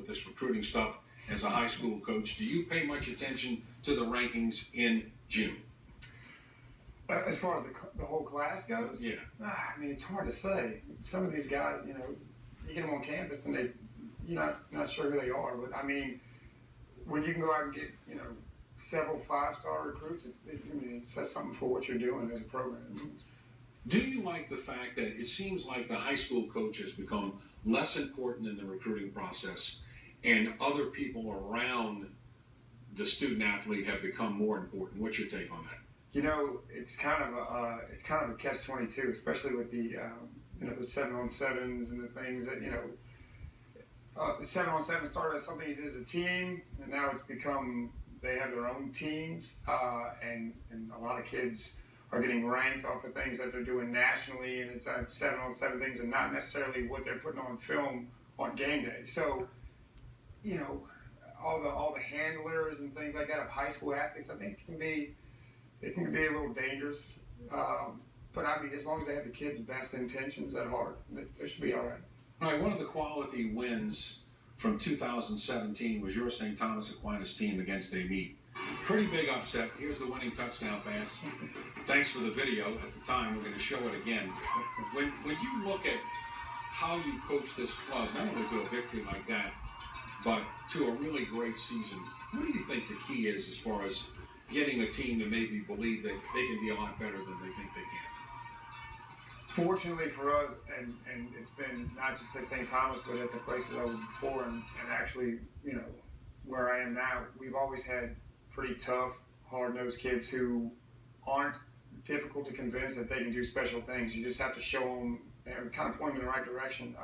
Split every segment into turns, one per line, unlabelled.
this recruiting stuff as a high school coach. Do you pay much attention to the rankings in June?
As far as the whole class goes?
Yeah.
I mean, it's hard to say. Some of these guys, you get them on campus and you're not sure who they are. But I mean, when you can go out and get, several 5-star recruits, it says something for what you're doing as a program.
Do you like the fact that it seems like the high school coach has become less important in the recruiting process and other people around the student athlete have become more important? What's your take on that?
It's kind of a catch-22, especially with the the 7-on-7s and the things that the 7-on-7 started as something you did as a team, and now it's become they have their own teams, and a lot of kids are getting ranked off of things that they're doing nationally, and it's 7-on-7 things, and not necessarily what they're putting on film on game day. So, all the handlers and things like that of high school athletes, I think can be a little dangerous. But I mean, as long as they have the kids' best intentions at heart, they should be all right.
All right, one of the quality wins from 2017 was your St. Thomas Aquinas team against Amite. Pretty big upset. Here's the winning touchdown pass. Thanks for the video at the time. We're going to show it again. When you look at how you coach this club, not only to a victory like that, but to a really great season, what do you think the key is as far as getting a team to maybe believe that they can be a lot better than they think they can?
Fortunately for us, and it's been not just at St. Thomas, but at the places I was before, and actually, where I am now, we've always had pretty tough, hard-nosed kids who aren't difficult to convince that they can do special things. You just have to show them and kind of point them in the right direction.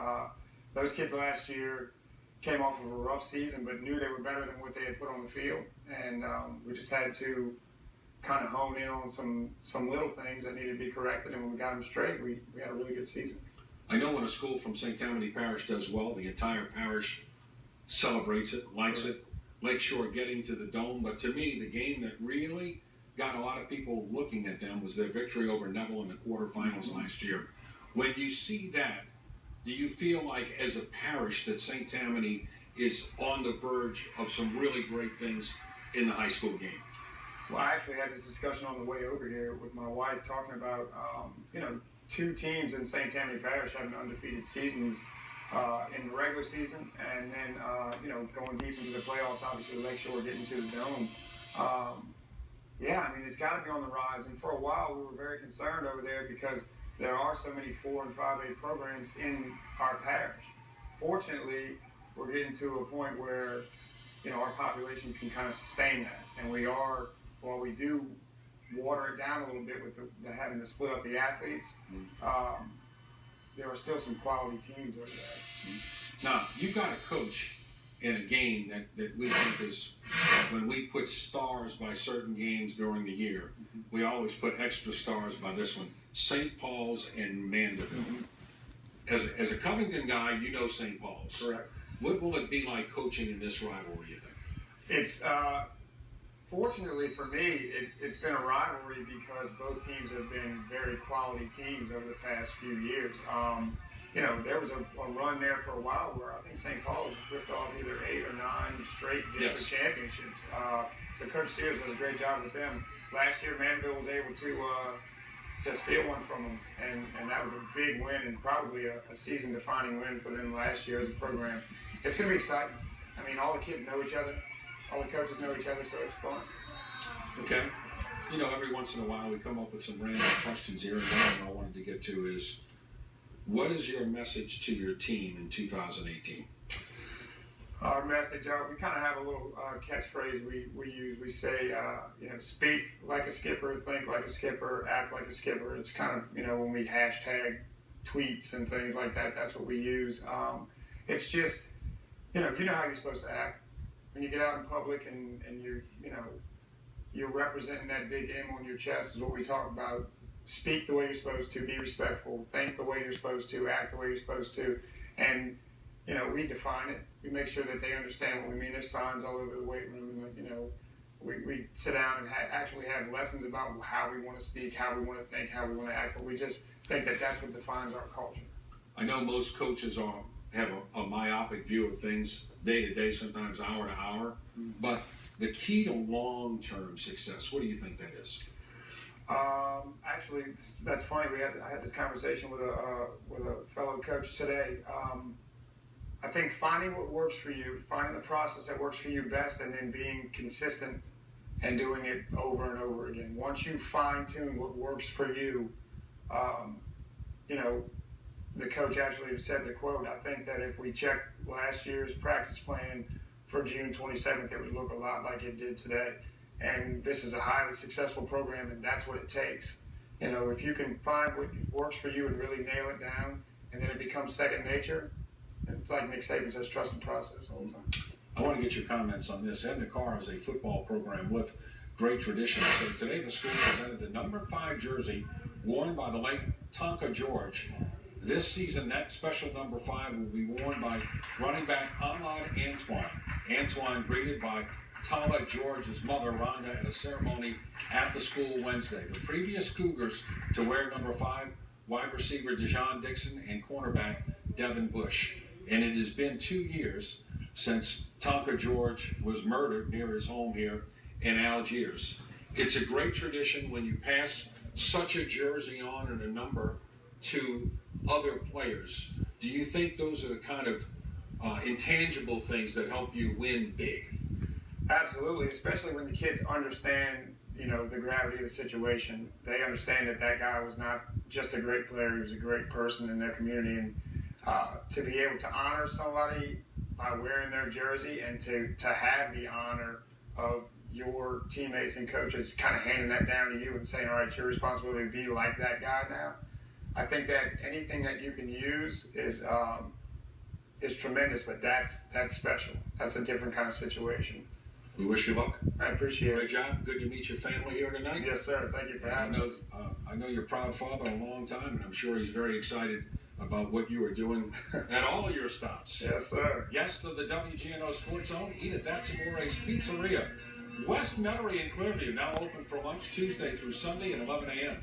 Those kids last year came off of a rough season, but knew they were better than what they had put on the field, and we just had to kind of hone in on some little things that needed to be corrected, and when we got them straight, we had a really good season.
I know when a school from St. Tammany Parish does well, the entire parish celebrates it, likes it. Lakeshore getting to the Dome, but to me, the game that really got a lot of people looking at them was their victory over Neville in the quarterfinals last year. When you see that, do you feel like as a parish that St. Tammany is on the verge of some really great things in the high school game?
Well, I actually had this discussion on the way over here with my wife, talking about, two teams in St. Tammany Parish having undefeated seasons in the regular season, and then, going deep into the playoffs, obviously Lakeshore getting to the Dome. It's got to be on the rise, and for a while we were very concerned over there because there are so many 4 and 5A programs in our parish. Fortunately, we're getting to a point where, our population can kind of sustain that, and we are, while we do water it down a little bit with the having to split up the athletes, there are still some quality teams over there.
Now, you've got a coach in a game that we think is, when we put stars by certain games during the year, we always put extra stars by this one, St. Paul's and Mandeville. As a Covington guy, you know St. Paul's.
Correct.
What will it be like coaching in this rivalry, you think?
It's, fortunately for me, it's been a rivalry because both teams have been very quality teams over the past few years. There was a run there for a while where I think St. Paul's ripped off either 8 or 9 straight district championships. So Coach Sears does a great job with them. Last year, Mandeville was able to steal one from them, and that was a big win and probably a season-defining win for them last year as a program. It's going to be exciting. I mean, all the kids know each other. All the coaches know each other, so it's fun.
Okay. Every once in a while we come up with some random questions here, and one I wanted to get to is, what is your message to your team in 2018?
Our message, we kind of have a little catchphrase we use. We say, speak like a skipper, think like a skipper, act like a skipper. It's kind of, when we hashtag tweets and things like that, that's what we use. It's just, you know how you're supposed to act. When you get out in public and you're representing that big M on your chest is what we talk about. Speak the way you're supposed to, be respectful, think the way you're supposed to, act the way you're supposed to, and we define it. We make sure that they understand what we mean. There's signs all over the weight room, and we sit down and actually have lessons about how we want to speak, how we want to think, how we want to act. But we just think that that's what defines our culture.
I know most coaches have a myopic view of things day to day, sometimes hour to hour. But the key to long-term success, what do you think that is?
Actually, that's funny. I had this conversation with a fellow coach today. I think finding what works for you, finding the process that works for you best, and then being consistent and doing it over and over again. Once you fine-tune what works for you, you know, the coach actually said the quote, I think that if we checked last year's practice plan for June 27th, it would look a lot like it did today. And this is a highly successful program, and that's what it takes. You know, if you can find what works for you and really nail it down, and then it becomes second nature, it's like Nick Saban says, trust the process all the time.
I want to get your comments on this. Ed Carr is a football program with great traditions. So today the school presented the number 5 jersey worn by the late Tonka George. This season, that special number 5 will be worn by running back Ahmad Antoine. Antoine greeted by Tala George's mother, Rhonda, at a ceremony at the school Wednesday. The previous Cougars to wear number 5, wide receiver Dejon Dixon and cornerback Devin Bush. And it has been 2 years since Tonka George was murdered near his home here in Algiers. It's a great tradition when you pass such a jersey on and a number to other players. Do you think those are the kind of intangible things that help you win big?
Absolutely, especially when the kids understand, you know, the gravity of the situation. They understand that that guy was not just a great player, he was a great person in their community. And to be able to honor somebody by wearing their jersey and to have the honor of your teammates and coaches kind of handing that down to you and saying, all right, it's your responsibility to be like that guy now. I think that anything that you can use is tremendous, but that's special. That's a different kind of situation.
We wish you luck.
I appreciate it.
Great job. Good to meet your family here tonight.
Yes, sir. Thank you for having us.
I know you're a proud father a long time, and I'm sure he's very excited about what you are doing at all of your stops.
Yes, sir.
Guests of the WGNO Sportszone, eat at That's Amore's Pizzeria, West Metairie in Clearview, now open for lunch Tuesday through Sunday at 11 a.m.